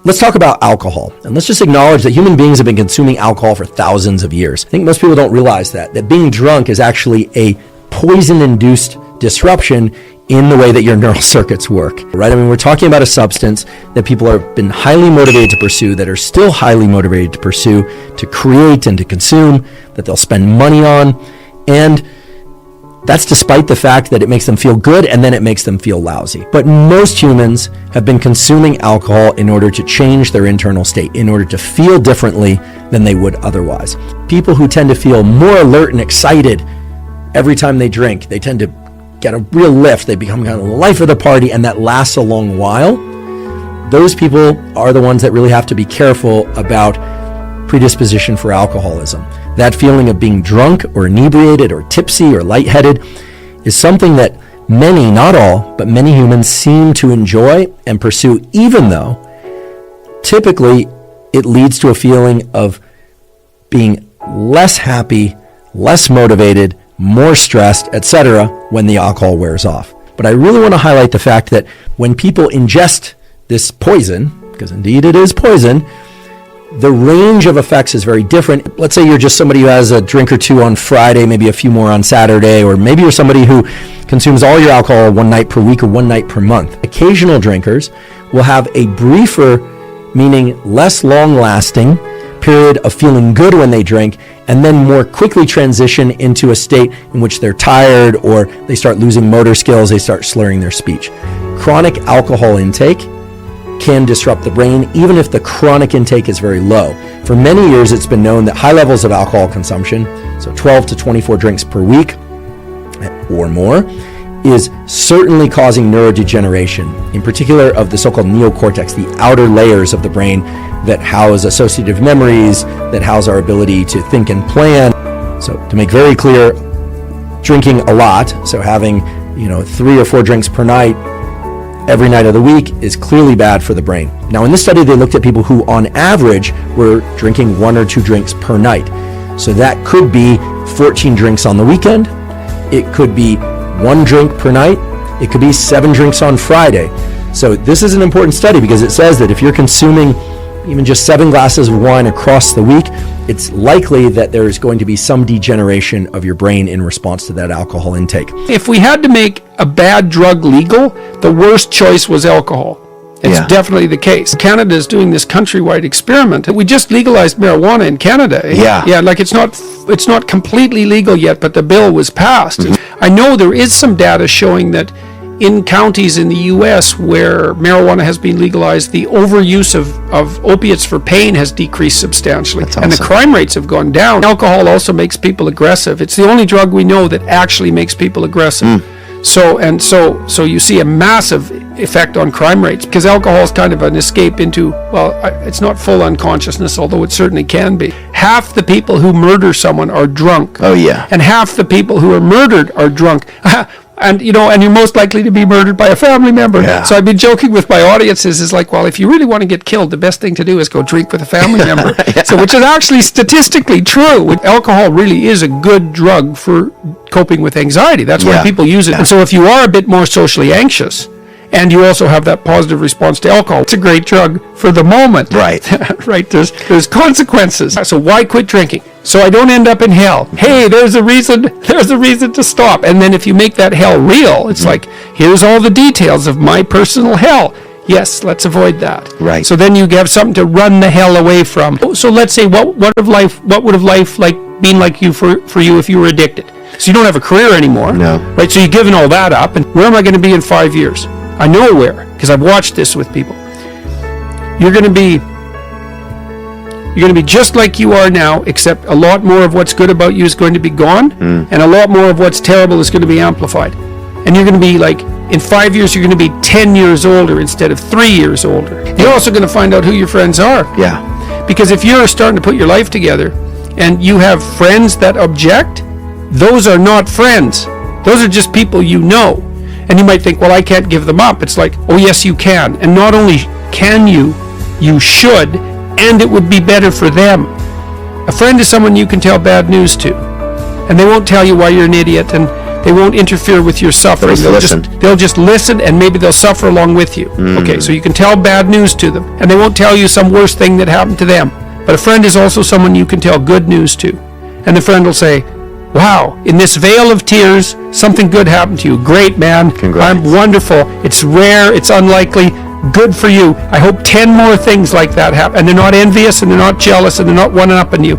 Let's talk about alcohol, and let's just acknowledge that human beings have been consuming alcohol for thousands of years. I think most people don't realize that being drunk is actually a poison-induced disruption in the way that your neural circuits work, right? I mean, we're talking about a substance that people have been highly motivated to pursue, that are still highly motivated to pursue, to create and to consume, that they'll spend money on, and that's despite the fact that it makes them feel good and then it makes them feel lousy. But most humans have been consuming alcohol in order to change their internal state, in order to feel differently than they would otherwise. People who tend to feel more alert and excited every time they drink, they tend to get a real lift, they become kind of the life of the party, and that lasts a long while. Those people are the ones that really have to be careful about predisposition for alcoholism. That feeling of being drunk or inebriated or tipsy or lightheaded is something that many, not all, but many humans seem to enjoy and pursue, even though typically it leads to a feeling of being less happy, less motivated, more stressed, etc. when the alcohol wears off. But I really want to highlight the fact that when people ingest this poison, because indeed it is poison, the range of effects is very different. Let's say you're just somebody who has a drink or two on Friday, maybe a few more on Saturday, or maybe you're somebody who consumes all your alcohol one night per week or one night per month. Occasional drinkers will have a briefer, meaning less long-lasting, period of feeling good when they drink, and then more quickly transition into a state in which they're tired or they start losing motor skills, they start slurring their speech. Chronic alcohol intake can disrupt the brain, even if the chronic intake is very low. For many years, it's been known that high levels of alcohol consumption, so 12 to 24 drinks per week or more, is certainly causing neurodegeneration, in particular of the so-called neocortex, the outer layers of the brain that house associative memories, that house our ability to think and plan. So to make very clear, drinking a lot, so having 3 or 4 drinks per night, every night of the week is clearly bad for the brain. Now, in this study, they looked at people who, on average, were drinking 1 or 2 drinks per night. So that could be 14 drinks on the weekend. It could be 1 drink per night. It could be 7 drinks on Friday. So this is an important study because it says that if you're consuming even just 7 glasses of wine across the week, it's likely that there's going to be some degeneration of your brain in response to that alcohol intake. If we had to make a bad drug legal, the worst choice was alcohol. It's definitely the case. Canada is doing this countrywide experiment. We just legalized marijuana in Canada. Like it's not completely legal yet, but the bill was passed. Mm-hmm. I know there is some data showing that in counties in the U.S. where marijuana has been legalized, the overuse of opiates for pain has decreased substantially. That's awesome. And the crime rates have gone down. Alcohol also makes people aggressive. It's the only drug we know that actually makes people aggressive. So you see a massive effect on crime rates because alcohol is kind of an escape into, it's not full unconsciousness, although it certainly can be. Half the people who murder someone are drunk. Oh yeah. And half the people who are murdered are drunk. And you're most likely to be murdered by a family member. Yeah. So I've been joking with my audiences is like, well, if you really want to get killed, the best thing to do is go drink with a family member. So which is actually statistically true. Alcohol really is a good drug for coping with anxiety. That's why people use it. And so if you are a bit more socially anxious, and you also have that positive response to alcohol, it's a great drug for the moment. Right. Right. There's consequences. So why quit drinking? So I don't end up in hell. Hey, there's a reason to stop. And then if you make that hell real, it's like, here's all the details of my personal hell. Yes, let's avoid that. Right. So then you have something to run the hell away from. So let's say, what would have life been like you for you if you were addicted? So you don't have a career anymore. No. Right. So you've given all that up. And where am I going to be in 5 years? I know where, because I've watched this with people. You're going to be just like you are now, except a lot more of what's good about you is going to be gone, and a lot more of what's terrible is going to be amplified. And you're going to be like, in 5 years, you're going to be 10 years older instead of 3 years older. You're also going to find out who your friends are. Yeah. Because if you're starting to put your life together, and you have friends that object, those are not friends. Those are just people you know. And you might think, well, I can't give them up. It's like, oh, yes, you can. And not only can you should, and it would be better for them. A friend is someone you can tell bad news to. And they won't tell you why you're an idiot. And They won't interfere with your suffering. They'll just listen, and maybe they'll suffer along with you. Okay, so you can tell bad news to them, and they won't tell you some worse thing that happened to them. But a friend is also someone you can tell good news to. And the friend will say, wow, in this veil of tears, something good happened to you. Great, man. Congrats. I'm wonderful. It's rare. It's unlikely. Good for you. I hope 10 more things like that happen. And they're not envious, and they're not jealous, and they're not one-upping you.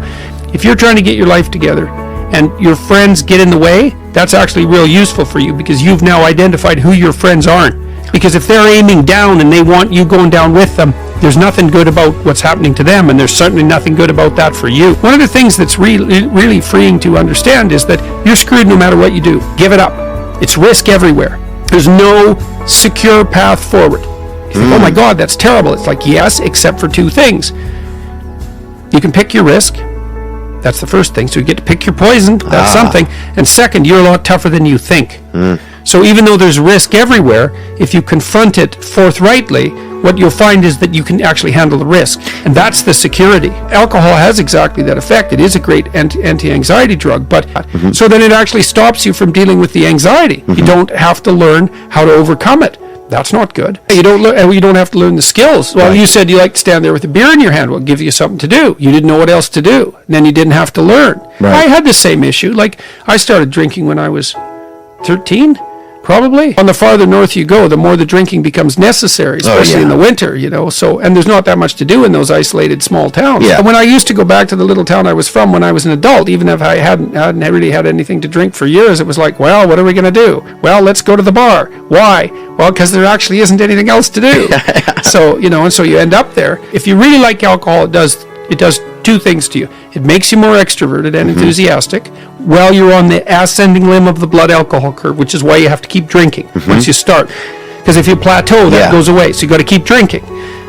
If you're trying to get your life together and your friends get in the way, that's actually real useful for you, because you've now identified who your friends aren't. Because if they're aiming down and they want you going down with them, there's nothing good about what's happening to them, and there's certainly nothing good about that for you. One of the things that's really freeing to understand is that you're screwed no matter what you do. Give it up. It's risk everywhere. There's no secure path forward. You think, oh my God, that's terrible. It's like, yes, except for two things. You can pick your risk. That's the first thing. So you get to pick your poison. That's something. And second, you're a lot tougher than you think. So even though there's risk everywhere, if you confront it forthrightly, what you'll find is that you can actually handle the risk. And that's the security. Alcohol has exactly that effect. It is a great anti-anxiety drug, but so then it actually stops you from dealing with the anxiety. You don't have to learn how to overcome it. That's not good. You don't have to learn the skills. Well, you said you like to stand there with a beer in your hand. Well, give you something to do. You didn't know what else to do. And then you didn't have to learn. Right. I had the same issue. Like, I started drinking when I was 13, probably. On the farther north you go, the more the drinking becomes necessary, especially in the winter, you know. So, and there's not that much to do in those isolated small towns. Yeah. And when I used to go back to the little town I was from when I was an adult, even if I hadn't really had anything to drink for years, it was like, well, what are we going to do? Well, let's go to the bar. Why? Well, because there actually isn't anything else to do. So, you know, and so you end up there. If you really like alcohol, it does two things to you. It makes you more extroverted and enthusiastic while you're on the ascending limb of the blood alcohol curve, which is why you have to keep drinking once you start. Because if you plateau, that goes away. So you got to keep drinking.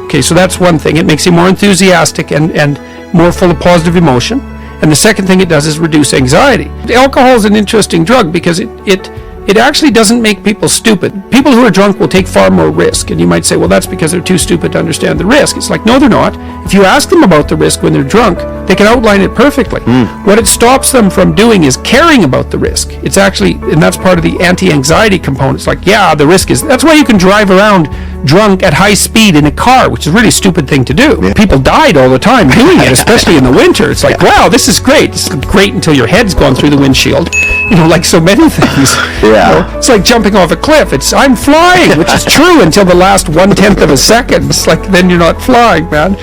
Okay, so that's one thing. It makes you more enthusiastic and more full of positive emotion. And the second thing it does is reduce anxiety. Alcohol is an interesting drug because it actually doesn't make people stupid. People who are drunk will take far more risk. And you might say, well, that's because they're too stupid to understand the risk. It's like, no, they're not. If you ask them about the risk when they're drunk, they can outline it perfectly. What it stops them from doing is caring about the risk. It's actually, and that's part of the anti-anxiety component. It's like, yeah, the risk is, that's why you can drive around drunk at high speed in a car, which is a really stupid thing to do. Yeah. People died all the time doing it, especially in the winter. It's like, wow, this is great. It's great until your head's gone through the windshield. You know, like so many things. Yeah. You know, it's like jumping off a cliff. It's, I'm flying, which is true until the last 1/10 of a second. It's like, then you're not flying, man.